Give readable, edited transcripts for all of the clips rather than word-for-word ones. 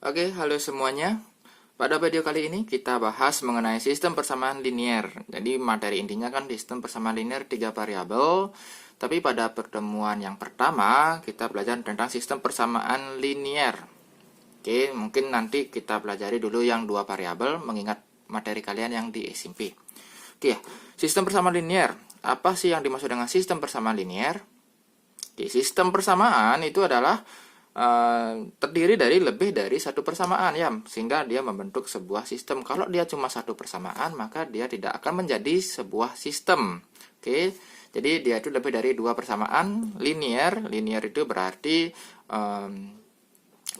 Oke, halo semuanya. Pada video kali ini kita bahas mengenai sistem persamaan linier. Jadi materi intinya kan sistem persamaan linier 3 variabel. Tapi pada pertemuan yang pertama kita belajar tentang sistem persamaan linier. Oke, mungkin nanti kita pelajari dulu yang 2 variabel mengingat materi kalian yang di SMP. Oke, sistem persamaan linier. Apa sih yang dimaksud dengan sistem persamaan linier? Oke, sistem persamaan itu adalah terdiri dari lebih dari satu persamaan ya, sehingga dia membentuk sebuah sistem. Kalau dia cuma satu persamaan, maka dia tidak akan menjadi sebuah sistem. Oke, jadi dia itu lebih dari 2 persamaan linier. Linier itu berarti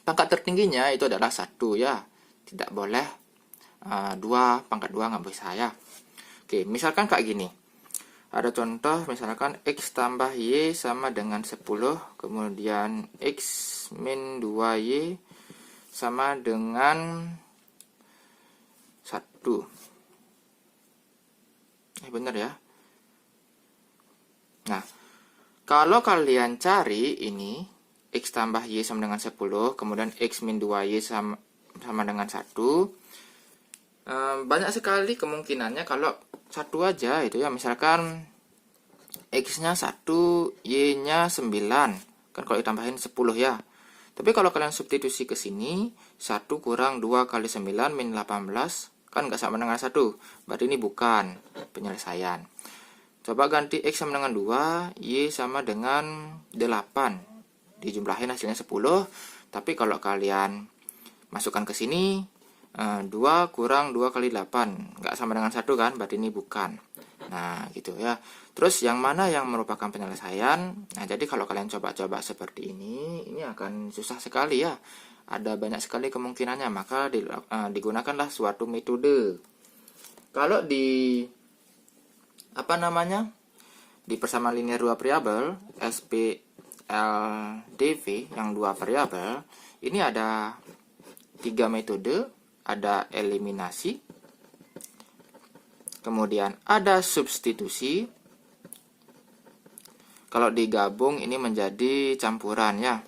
pangkat tertingginya itu adalah 1 ya, tidak boleh 2, pangkat 2 nggak bisa ya. Oke, misalkan kayak gini. Ada contoh misalkan X tambah Y sama dengan 10, kemudian X min 2Y sama dengan 1. Bener ya. Nah, kalau kalian cari ini X tambah Y sama dengan 10, kemudian X min 2Y sama dengan 1, banyak sekali kemungkinannya kalau 1 aja itu ya, misalkan X-nya 1, Y-nya 9. Kan kalau ditambahin 10 ya. Tapi kalau kalian substitusi ke sini, 1 kurang 2 kali 9 min 18, kan nggak sama dengan 1. Berarti ini bukan penyelesaian. Coba ganti X sama dengan 2, Y sama dengan 8. Dijumlahin hasilnya 10. Tapi kalau kalian masukkan ke sini, 2 kurang 2 kali 8 nggak sama dengan 1 kan, berarti ini bukan. Nah gitu ya. Terus yang mana yang merupakan penyelesaian? Nah jadi kalau kalian coba-coba seperti ini akan susah sekali ya, ada banyak sekali kemungkinannya. Maka digunakanlah suatu metode. Kalau di di persamaan linier 2 variabel SPLDV yang 2 variabel ini ada 3 metode. Ada eliminasi, kemudian ada substitusi. Kalau digabung ini menjadi campuran ya.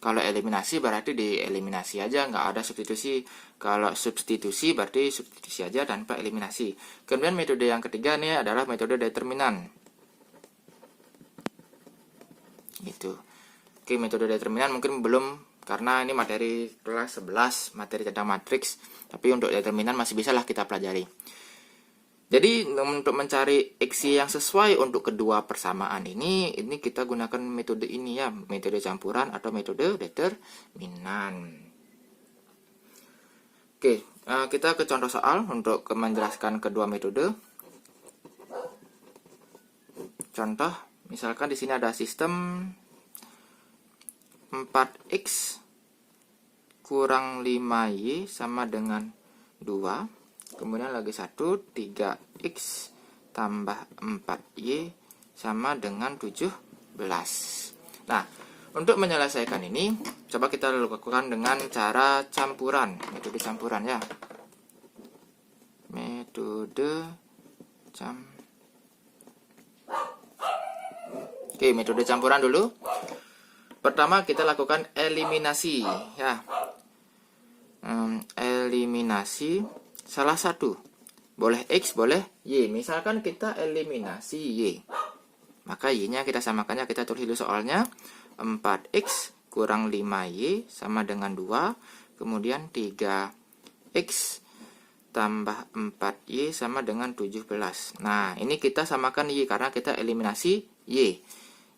Kalau eliminasi berarti dieliminasi aja, nggak ada substitusi. Kalau substitusi berarti substitusi aja tanpa eliminasi. Kemudian metode yang ketiga nih adalah metode determinan. Gitu. Oke, metode determinan mungkin belum, karena ini materi kelas 11, materi tentang matriks. Tapi untuk determinan masih bisa lah kita pelajari. Jadi untuk mencari X yang sesuai untuk kedua persamaan ini kita gunakan metode ini ya, metode campuran atau metode determinan. Oke, kita ke contoh soal untuk menjelaskan kedua metode. Contoh, misalkan di sini ada sistem 4X kurang 5Y sama dengan 2. Kemudian lagi 1, 3X tambah 4Y sama dengan 17. Nah, untuk menyelesaikan ini, coba kita lakukan dengan cara campuran. Metode campuran ya. Metode Oke, metode campuran dulu. Pertama kita lakukan eliminasi ya. Eliminasi salah satu. Boleh X, boleh Y. Misalkan kita eliminasi Y. Maka Y-nya kita samakannya, kita tulis dulu soalnya. 4X kurang 5Y sama dengan 2. Kemudian 3X tambah 4Y sama dengan 17. Nah, ini kita samakan Y karena kita eliminasi Y.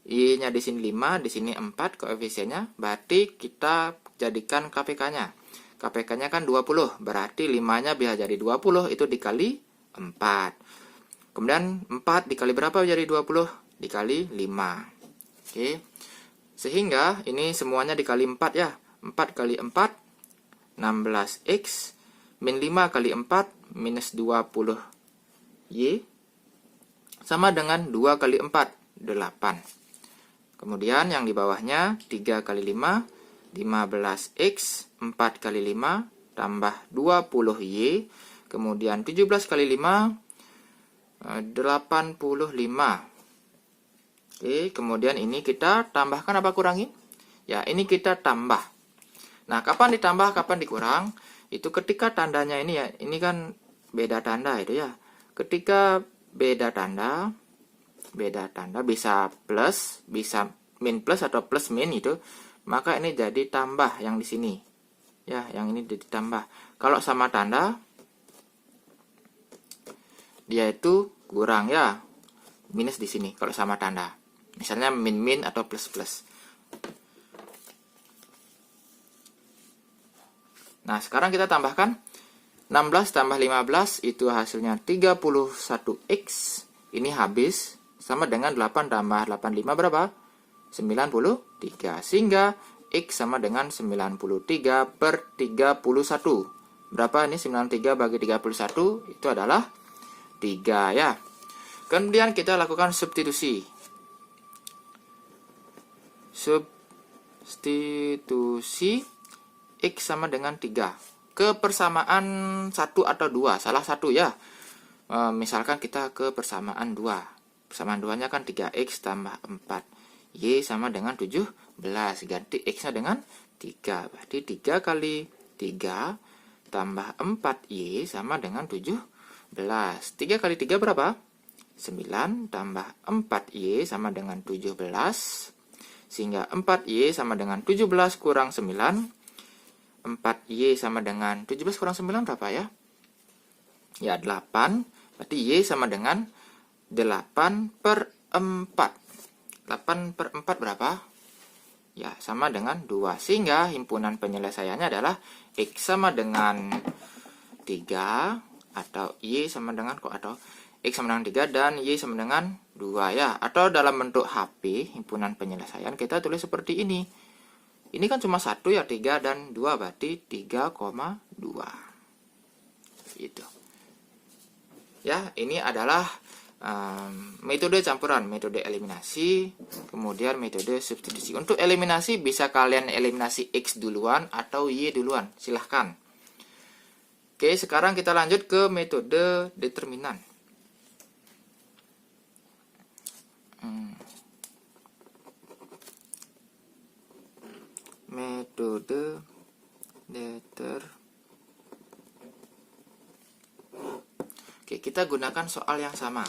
Y-nya di sini 5, di sini 4 koefisiennya, berarti kita jadikan KPK-nya. KPK-nya kan 20, berarti 5-nya bisa jadi 20, itu dikali 4. Kemudian 4 dikali berapa jadi 20? Dikali 5. Oke. Sehingga ini semuanya dikali 4 ya. 4 kali 4, 16X, min 5 kali 4, minus 20Y, sama dengan 2 kali 4, 8. Kemudian yang di bawahnya 3 kali 5, 15X, 4 kali 5, tambah 20Y, kemudian 17 kali 5, 85. Oke, kemudian ini kita tambahkan apa kurangi? Ya, ini kita tambah. Nah, kapan ditambah, kapan dikurang? Itu ketika tandanya ini ya, ini kan beda tanda itu ya. Ketika beda tanda bisa plus, bisa min plus atau plus min itu, maka ini jadi tambah yang di sini. Ya, yang ini ditambah. Kalau sama tanda, dia itu kurang ya. Minus di sini kalau sama tanda. Misalnya min-min atau plus-plus. Nah, sekarang kita tambahkan 16 tambah 15 itu hasilnya 31x. Ini habis sama dengan 8 tambah 85 berapa? 93. Sehingga x sama dengan 93 per 31. Berapa ini 93 bagi 31? Itu adalah 3 ya. Kemudian kita lakukan substitusi. Substitusi x sama dengan 3. Kepersamaan 1 atau 2, salah satu ya. Misalkan kita ke persamaan 2. Persamaan 2-nya kan 3x tambah 4. Y sama dengan 17. Ganti x-nya dengan 3. Berarti 3 kali 3 tambah 4y sama dengan 17. 3 kali 3 berapa? 9 tambah 4y sama dengan 17. Sehingga 4y sama dengan 17 kurang 9. 4y sama dengan 17 kurang 9 berapa ya? Ya 8. Berarti y sama dengan 8 per 4. 8 per 4 berapa? Ya sama dengan 2. Sehingga himpunan penyelesaiannya adalah x sama dengan 3 atau y sama dengan atau x sama dengan 3 dan y sama dengan 2 ya. Atau dalam bentuk HP himpunan penyelesaian kita tulis seperti ini. Ini kan cuma 1 ya, 3 dan 2 berarti 3,2. Gitu. Ya, ini adalah metode campuran, metode eliminasi, kemudian metode substitusi. Untuk eliminasi bisa kalian eliminasi x duluan atau y duluan, silahkan. Oke, sekarang kita lanjut ke metode determinan. Metode Oke, kita gunakan soal yang sama.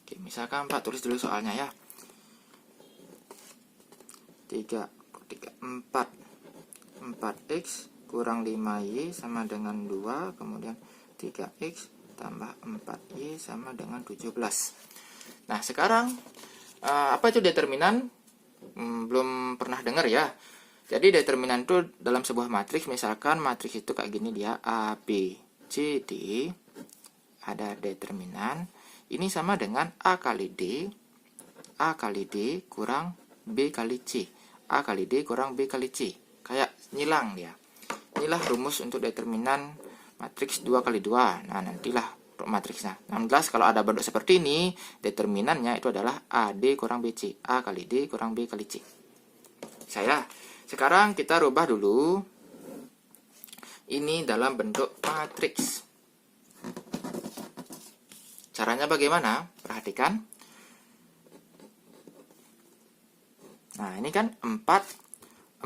Oke, misalkan Pak tulis dulu soalnya ya. 4x kurang 5y sama dengan 2, kemudian 3x tambah 4y sama dengan 17. Nah, sekarang apa itu determinan? Belum pernah dengar ya. Jadi determinan itu dalam sebuah matriks, misalkan matriks itu kayak gini dia A, B, C, D. Ada determinan. Ini sama dengan A kali D kurang B kali C. A kali D kurang B kali C. Kayak nyilang dia. Inilah rumus untuk determinan matriks 2 kali 2. Nah, nantilah untuk matriksnya. Nah, jelas kalau ada bentuk seperti ini, determinannya itu adalah AD kurang BC. A kali D kurang B kali C. Sekarang kita rubah dulu. Ini dalam bentuk matriks. Caranya bagaimana? Perhatikan. Nah, ini kan 4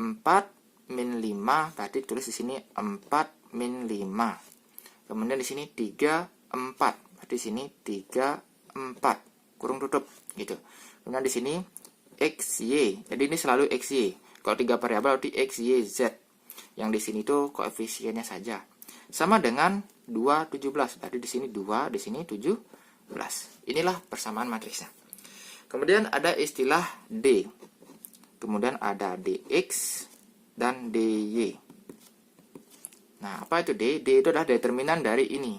min 5, berarti tulis di sini 4 min 5. Kemudian di sini 3, 4. Berarti di sini 3, 4. Kurung tutup gitu. Kemudian di sini XY. Jadi ini selalu XY. Kalau 3 variabel berarti X, Y, Z. Yang di sini tuh koefisiennya saja. Sama dengan 2, 17. Berarti di sini 2, di sini 17. Inilah persamaan matriksnya. Kemudian ada istilah D. Kemudian ada DX dan DY. Nah, apa itu D? D itu adalah determinan dari ini.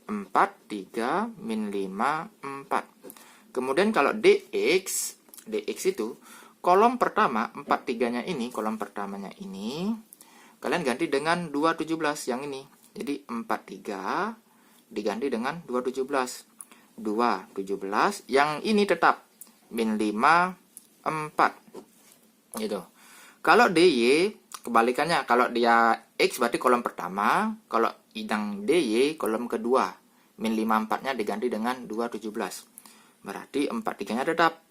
4, 3, min 5, 4. Kemudian kalau DX itu kolom pertama, 4, 3-nya ini, kolom pertamanya ini, kalian ganti dengan 2, 17 yang ini. Jadi 4, 3 diganti dengan 2, 17. 2, 17, yang ini tetap min 5, 4. Gitu. Kalau DY, kebalikannya. Kalau dia X berarti kolom pertama, kalau yang DY kolom kedua. Min 5, 4-nya diganti dengan 2, 17. Berarti 4, 3-nya tetap.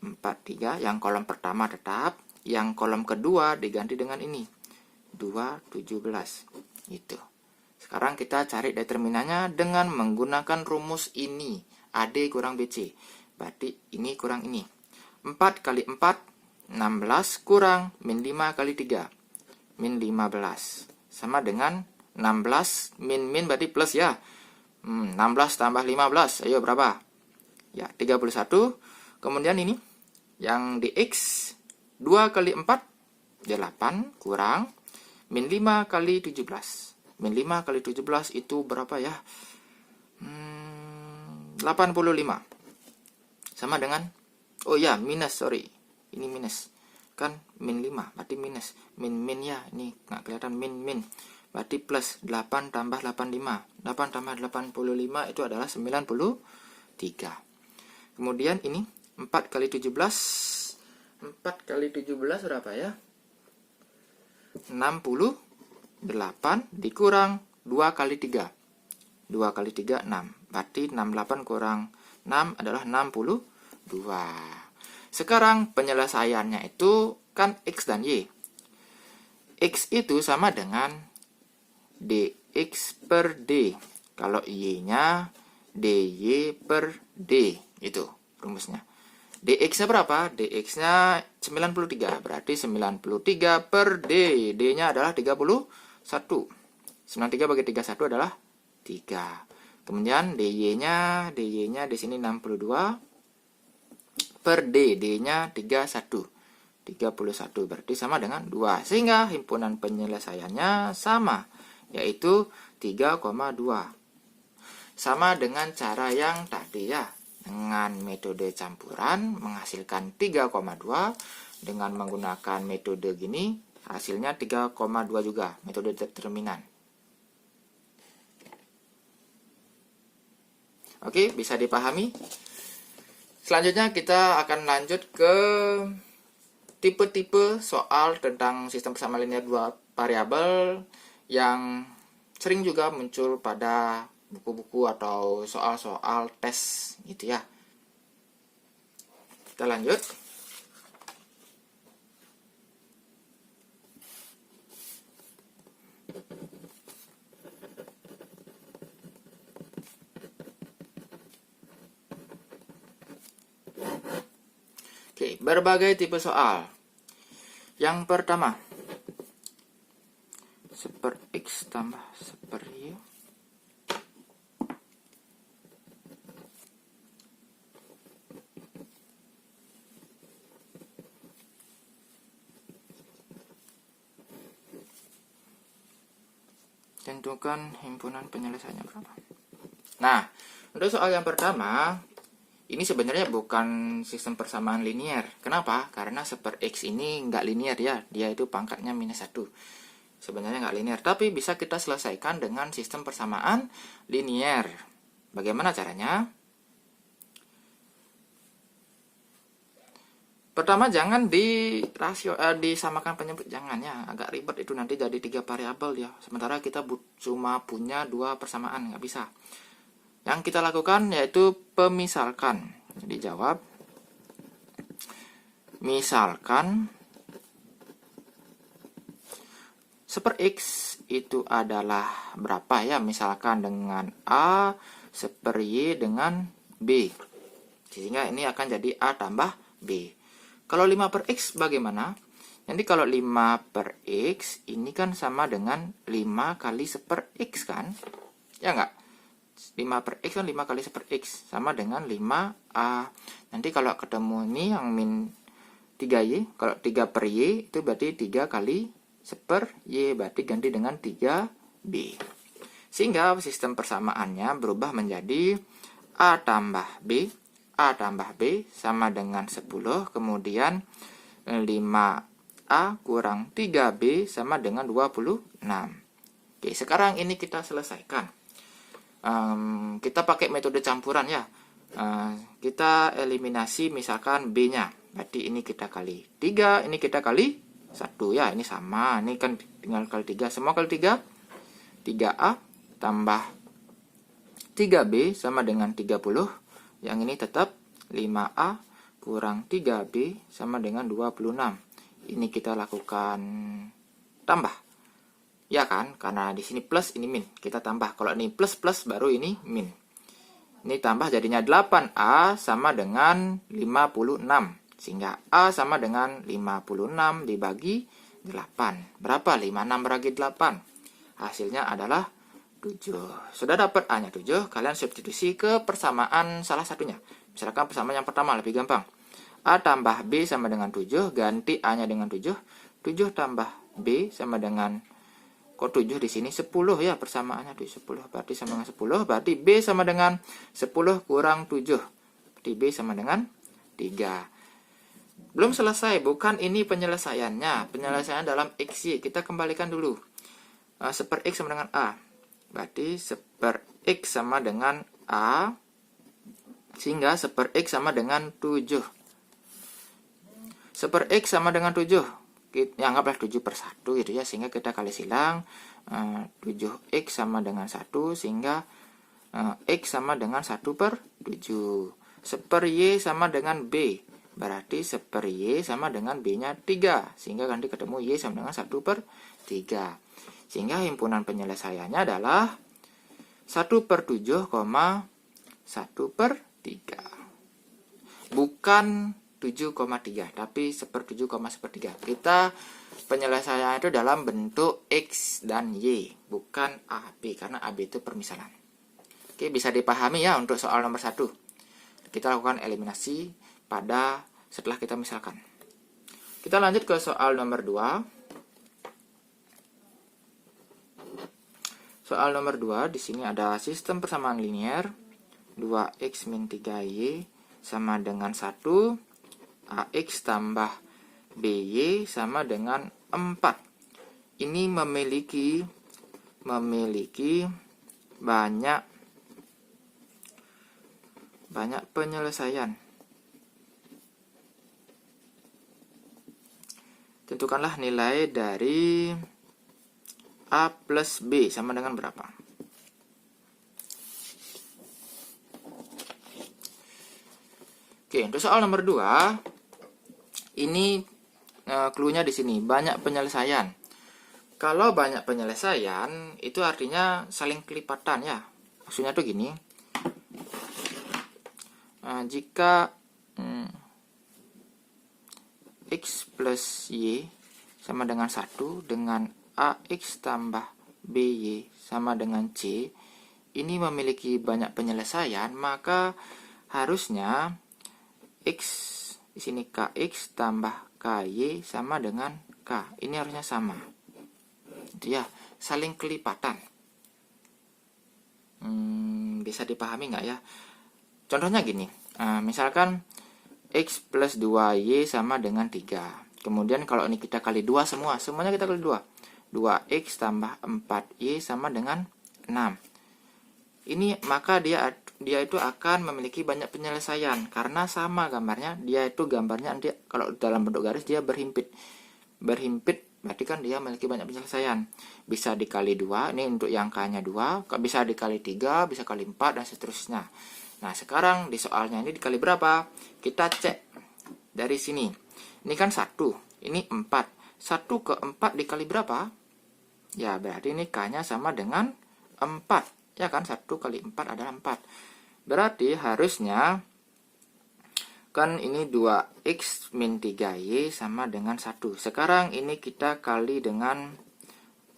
4, 3 yang kolom pertama tetap, yang kolom kedua diganti dengan ini 2/17 itu. Sekarang kita cari determinannya dengan menggunakan rumus ini, AD kurang BC. Berarti ini kurang ini. 4 kali 4, 16 kurang min 5 kali 3, min 15. Sama dengan 16, min berarti plus ya. 16 tambah 15, ayo berapa? Ya, 31. Kemudian ini, yang di X, 2 kali 4, 8 kurang min 5 kali 17. Min 5 kali 17 itu berapa ya? 85. Sama dengan, oh ya, minus, sorry. Ini minus. Kan min 5, berarti minus. Min ya, ini nggak kelihatan min. Berarti plus 8 tambah 85. 8 tambah 85 itu adalah 93. Kemudian ini 4 kali 17. 4 kali 17 berapa ya? 68 dikurang 2 kali 3. 2 kali 3, 6. Berarti 68 kurang 6 adalah 62. Sekarang penyelesaiannya itu kan X dan Y. X itu sama dengan dx per d. Kalau y-nya dy per d. Itu rumusnya. dx-nya berapa? dx-nya 93. Berarti 93 per d. D-nya adalah 31. 93 bagi 31 adalah 3. Kemudian dy-nya di sini 62 per d. D-nya 31. 31 berarti sama dengan 2. Sehingga himpunan penyelesaiannya sama, yaitu 3,2. Sama dengan cara yang tadi ya. Dengan metode campuran menghasilkan 3,2. Dengan menggunakan metode gini hasilnya 3,2 juga, metode determinan. Oke, bisa dipahami. Selanjutnya kita akan lanjut ke tipe-tipe soal tentang sistem persamaan linear dua variabel yang sering juga muncul pada buku-buku atau soal-soal tes gitu ya. Kita lanjut. Oke, berbagai tipe soal. Yang pertama, seper X tambah seper Y. Tentukan himpunan penyelesaiannya berapa. Nah, untuk soal yang pertama, ini sebenarnya bukan sistem persamaan linear. Kenapa? Karena seper X ini nggak linear ya. Dia itu pangkatnya minus 1. Sebenarnya nggak linear. Tapi bisa kita selesaikan dengan sistem persamaan linear. Bagaimana caranya? Pertama, jangan disamakan penyebut. Jangan ya. Agak ribet itu, nanti jadi 3 variabel ya. Sementara kita cuma punya 2 persamaan. Nggak bisa. Yang kita lakukan yaitu pemisalkan. Jadi jawab, misalkan seper X itu adalah berapa ya? Misalkan dengan A, seper Y dengan B. Sehingga ini akan jadi A tambah B. Kalau 5 per X bagaimana? Jadi kalau 5 per X ini kan sama dengan 5 kali seper X kan? Ya nggak? 5 per X kan 5 kali seper X. Sama dengan 5A. Nanti kalau ketemu ini yang min 3Y. Kalau 3 per Y itu berarti 3 kali seper Y. Berarti ganti dengan 3B. Sehingga sistem persamaannya berubah menjadi A tambah B. A tambah B sama dengan 10. Kemudian 5A kurang 3B sama dengan 26. Oke, sekarang ini kita selesaikan. Kita pakai metode campuran ya. Kita eliminasi misalkan B-nya. Berarti ini kita kali 3, ini kita kali 1 ya. Ini sama, ini kan tinggal kali 3. Semua kali 3. 3A tambah 3B sama dengan 30. Yang ini tetap 5A kurang 3B sama dengan 26. ini kita lakukan tambah. Ya kan? Karena di sini plus, ini min. Kita tambah. Kalau ini plus plus baru ini min. Ini tambah jadinya 8A sama dengan 56. Sehingga A sama dengan 56 dibagi 8. Berapa? 56 bagi 8. Hasilnya adalah 7. Sudah dapat A-nya 7, kalian substitusi ke persamaan salah satunya. Misalkan persamaan yang pertama lebih gampang. A tambah B sama dengan 7, ganti A-nya dengan 7. 7 tambah B sama dengan, kok 7 di sini? 10 ya persamaannya, 10. Berarti sama dengan 10, berarti B sama dengan 10 kurang 7. Berarti B sama dengan 3. Belum selesai, bukan ini penyelesaiannya. Penyelesaian dalam XY. Kita kembalikan dulu. 1/X sama dengan A. Berarti 1/X sama dengan A, sehingga 1/X sama dengan 7. 1/X sama dengan 7. Anggaplah 7/1 gitu ya, sehingga kita kali silang. 7X sama dengan 1, sehingga X sama dengan 1/7. 1/Y sama dengan B. Berarti 1/Y sama dengan B-nya 3. Sehingga nanti ketemu Y sama dengan 1/3. Sehingga himpunan penyelesaiannya adalah 1/7, 1/3. Bukan 7,3, tapi 1/7,1/3. Kita penyelesaian itu dalam bentuk X dan Y, bukan AB, karena AB itu permisalan. Oke, bisa dipahami ya untuk soal nomor 1. Kita lakukan eliminasi setelah kita misalkan. Kita lanjut ke soal nomor 2. Soal nomor 2, di sini ada sistem persamaan linear. 2X min 3Y sama dengan 1. AX tambah BY sama dengan 4. Ini memiliki banyak penyelesaian. Tentukanlah nilai dari A plus B sama dengan berapa. Oke, untuk soal nomor 2, ini clue-nya di sini, banyak penyelesaian. Kalau banyak penyelesaian, itu artinya saling kelipatan ya. Maksudnya tuh gini. Jika X plus Y sama dengan 1 dengan AX tambah BY sama dengan C ini memiliki banyak penyelesaian, maka harusnya X di sini KX tambah KY sama dengan K. Ini harusnya sama. Itu ya, saling kelipatan. Bisa dipahami nggak ya? Contohnya gini, misalkan X plus 2Y sama dengan 3. Kemudian kalau ini kita kali 2 semuanya kita kali 2. 2X tambah 4Y sama dengan 6. Ini maka dia itu akan memiliki banyak penyelesaian karena sama gambarnya. Dia itu gambarnya nanti kalau dalam bentuk garis dia berhimpit. Berhimpit berarti kan dia memiliki banyak penyelesaian. Bisa dikali 2, ini untuk yang K-nya 2, bisa dikali 3, bisa kali 4 dan seterusnya. Nah, sekarang di soalnya ini dikali berapa? Kita cek dari sini. Ini kan 1, ini 4. 1 ke 4 dikali berapa? Ya, berarti ini K-nya sama dengan 4. Ya kan, 1 kali 4 adalah 4. Berarti harusnya, kan ini 2X min 3Y sama dengan 1. Sekarang ini kita kali dengan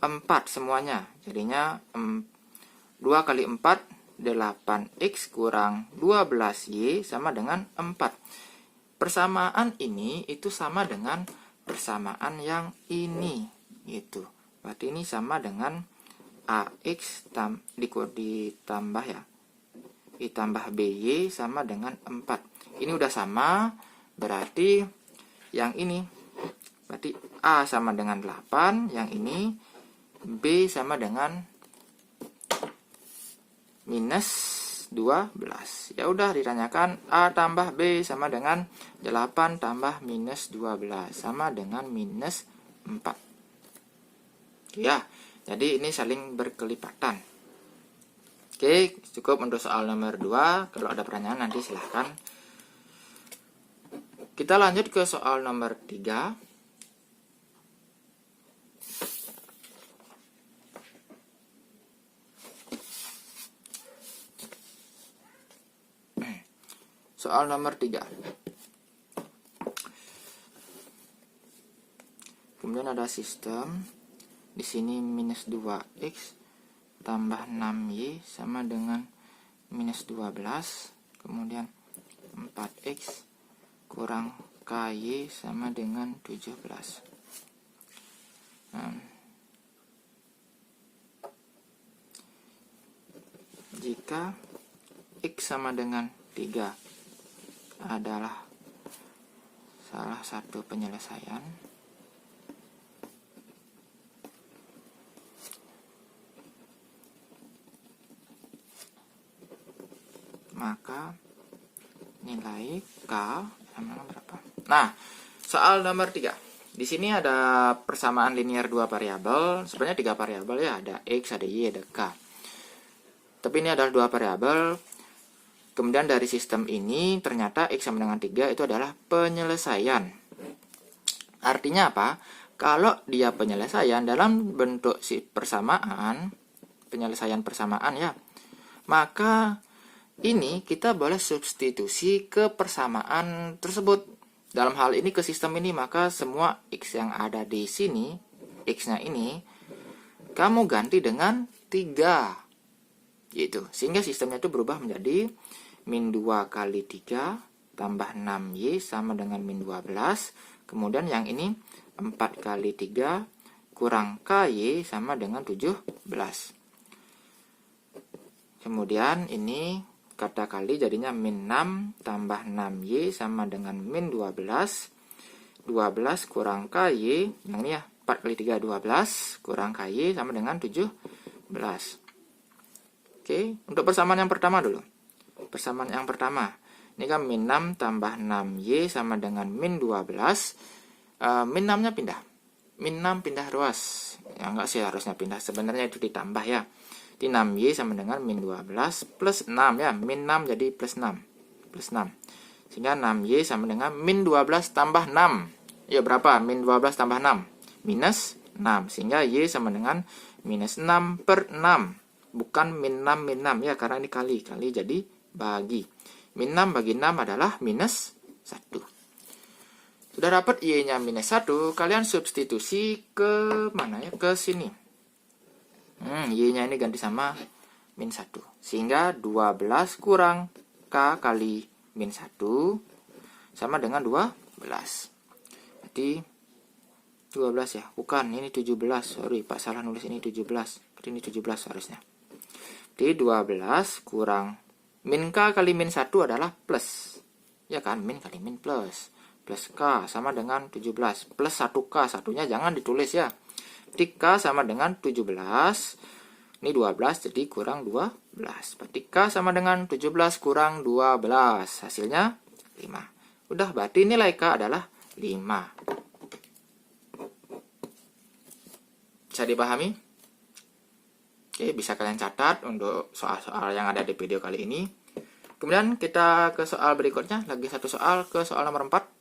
4 semuanya. Jadinya 2 kali 4, 8X kurang 12Y sama dengan 4. Persamaan ini itu sama dengan persamaan yang ini. Gitu. Berarti ini sama dengan AX ditambah ya. Ditambah BY sama dengan 4. Ini udah sama, berarti yang ini. Berarti A sama dengan 8, yang ini B sama dengan minus 12. Ya udah ditanyakan A tambah B sama dengan 8 tambah minus 12 sama dengan minus 4. Ya, jadi ini saling berkelipatan. Oke, cukup untuk soal nomor 2. Kalau ada pertanyaan nanti silahkan. Kita lanjut ke soal nomor 3. soal nomor 3. Kemudian ada sistem. Di sini minus 2x tambah 6y sama dengan minus 12. Kemudian 4x kurang ky sama dengan 17. Jika x sama dengan 3 adalah salah satu penyelesaian, maka nilai K sama berapa? Nah, soal nomor 3. Di sini ada persamaan linear 2 variabel. Sebenarnya 3 variabel ya, ada X, ada Y, ada K. Tapi ini adalah 2 variabel. Kemudian dari sistem ini ternyata X sama dengan 3 itu adalah penyelesaian. Artinya apa? Kalau dia penyelesaian dalam bentuk si persamaan, penyelesaian persamaan ya, maka ini kita boleh substitusi ke persamaan tersebut. Dalam hal ini ke sistem ini, maka semua X yang ada di sini, X-nya ini, kamu ganti dengan 3. Gitu. Sehingga sistemnya itu berubah menjadi min 2 kali 3 tambah 6Y sama dengan min 12. Kemudian yang ini 4 kali 3 kurang KY sama dengan 17. Kemudian ini kata kali jadinya min 6 tambah 6Y sama dengan min 12. 12 kurang KY, yang ini ya, 4 kali 3 12 kurang KY sama dengan 17. Oke, untuk persamaan yang pertama dulu. Persamaan yang pertama, ini kan min 6 tambah 6Y sama dengan min 12. Min 6-nya pindah. Min 6 pindah ruas. Ya enggak sih harusnya pindah, sebenarnya itu ditambah ya. Di 6Y sama dengan min 12 plus 6 ya. Min 6 jadi plus 6. Plus 6. Sehingga 6Y sama dengan min 12 tambah 6. Ya berapa? Min 12 tambah 6. Minus 6. Sehingga Y sama dengan minus 6 per 6. Bukan min 6 min 6 ya. Karena ini kali. Kali jadi bagi. Min 6 bagi 6 adalah minus 1. Sudah dapat Y-nya minus 1. Kalian substitusi ke mana ya? Ke sini. Y-nya ini ganti sama min 1. Sehingga 12 kurang K kali min 1 sama dengan 12. Berarti 12 ya. Bukan, ini 17. Sorry, Pak salah nulis ini 17. Berarti ini 17 harusnya. Jadi 12 kurang min K kali min 1 adalah plus. Ya kan, min kali min plus. Plus K sama dengan 17. Plus 1K, satunya jangan ditulis ya. Berarti K sama dengan 17. Ini 12, jadi kurang 12. Berarti K sama dengan 17 kurang 12. Hasilnya 5. Udah, berarti nilai K adalah 5. Bisa dipahami? Oke, bisa kalian catat untuk soal-soal yang ada di video kali ini. Kemudian kita ke soal berikutnya. Lagi satu soal, ke soal nomor 4.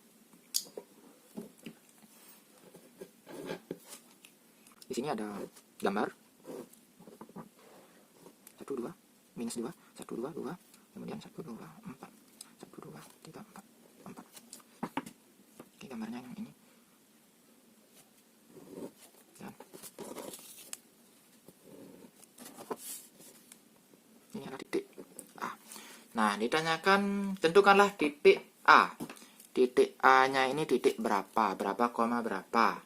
Di sini ada gambar 1 2 minus 2 1 2 2, kemudian 1 2 4 1 2 3 4 4. Oke, gambarnya yang ini. Dan ini ada titik A. Nah, ditanyakan tentukanlah titik A. Titik A-nya ini titik berapa? Berapa koma berapa?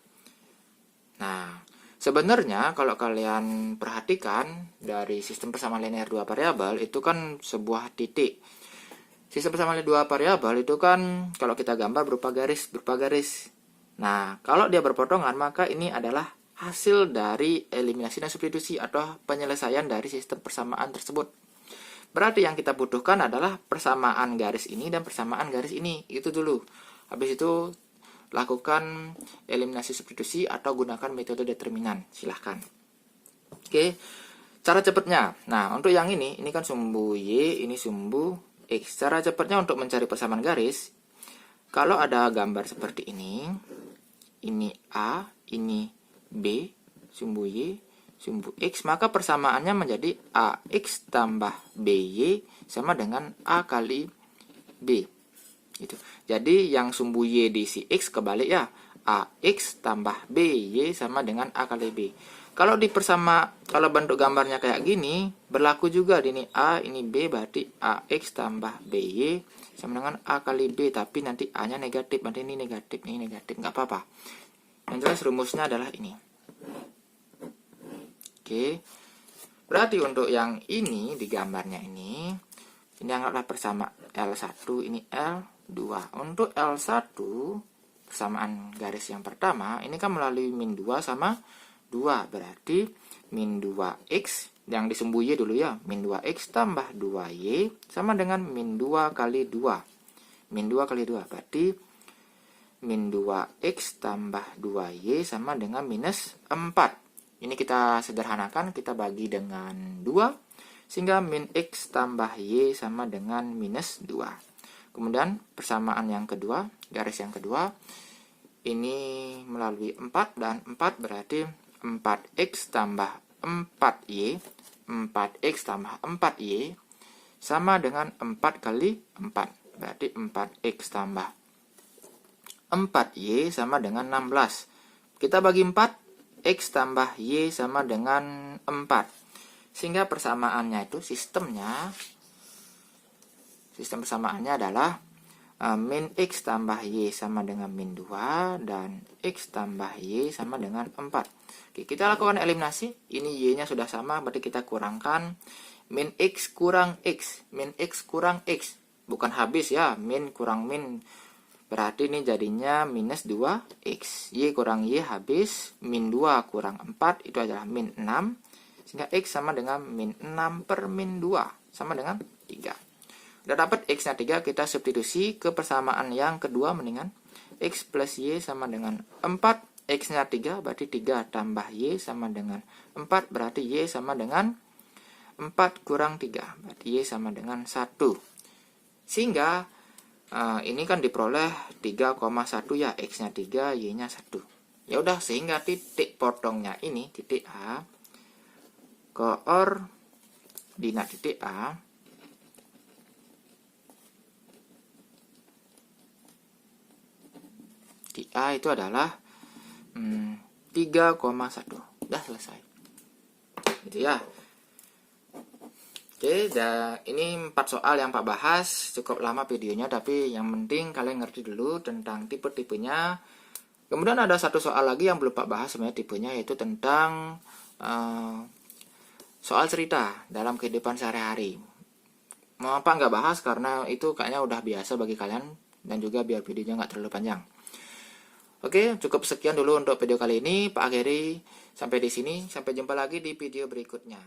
Nah, sebenarnya kalau kalian perhatikan dari sistem persamaan linear 2 variabel itu kan sebuah titik. Sistem persamaan linear 2 variabel itu kan kalau kita gambar berupa garis. Nah, kalau dia berpotongan maka ini adalah hasil dari eliminasi dan substitusi atau penyelesaian dari sistem persamaan tersebut. Berarti yang kita butuhkan adalah persamaan garis ini dan persamaan garis ini. Itu dulu. Habis itu lakukan eliminasi substitusi atau gunakan metode determinan. Silahkan. Oke, cara cepatnya. Nah, untuk yang ini kan sumbu Y, ini sumbu X. Cara cepatnya untuk mencari persamaan garis, kalau ada gambar seperti ini A, ini B, sumbu Y, sumbu X, maka persamaannya menjadi AX tambah BY sama dengan A kali B. Gitu. Jadi yang sumbu Y diisi X kebalik ya. AX tambah BY sama dengan A kali B. Kalau kalau bentuk gambarnya kayak gini, berlaku juga di ini A, ini B, berarti AX tambah BY sama dengan A kali B, tapi nanti A-nya negatif, berarti ini negatif, nggak apa-apa. Yang jelas rumusnya adalah ini. Oke. Berarti untuk yang ini di gambarnya ini anggaplah bersama L1, ini L2. Untuk L1 persamaan garis yang pertama, ini kan melalui min 2 sama 2. Berarti min 2x, yang disumbu Y dulu ya. Min 2x tambah 2y sama dengan min 2 kali 2. Min 2 kali 2. Berarti min 2x tambah 2y sama dengan minus 4. Ini kita sederhanakan, kita bagi dengan 2. Sehingga min x tambah y sama dengan minus 2. Kemudian persamaan yang kedua, garis yang kedua, ini melalui 4 dan 4 berarti 4x tambah 4y, 4x tambah 4y sama dengan 4 kali 4. Berarti 4x tambah 4y sama dengan 16. Kita bagi 4, x tambah y sama dengan 4. Sehingga persamaannya itu sistem persamaannya adalah min x tambah y sama dengan min 2 dan x tambah y sama dengan 4. Oke, kita lakukan eliminasi. Ini y-nya sudah sama, berarti kita kurangkan min x kurang x. Min x kurang x. Bukan habis ya, min kurang min. Berarti ini jadinya minus 2x. Y kurang y habis, min 2 kurang 4 itu adalah min 6. Sehingga x sama dengan min 6 per min 2 sama dengan 3. Udah dapat x-nya 3, kita substitusi ke persamaan yang kedua mendingan. X plus y sama dengan 4, x-nya 3, berarti 3 tambah y sama dengan 4, berarti y sama dengan 4 kurang 3, berarti y sama dengan 1. Sehingga ini kan diperoleh 3,1 ya, x-nya 3, y-nya 1. Ya udah, sehingga titik potongnya ini, titik A, koordinat titik A, di A itu adalah 3,1. Udah selesai. Gitu ya. Oke, ini 4 soal yang Pak bahas. Cukup lama videonya, tapi yang penting kalian ngerti dulu tentang tipe-tipenya. Kemudian ada satu soal lagi yang belum Pak bahas sebenarnya tipenya, yaitu tentang soal cerita dalam kehidupan sehari-hari. Mau apa nggak bahas karena itu kayaknya udah biasa bagi kalian, dan juga biar videonya nggak terlalu panjang. Oke, cukup sekian dulu untuk video kali ini. Pak akhiri sampai di sini. Sampai jumpa lagi di video berikutnya.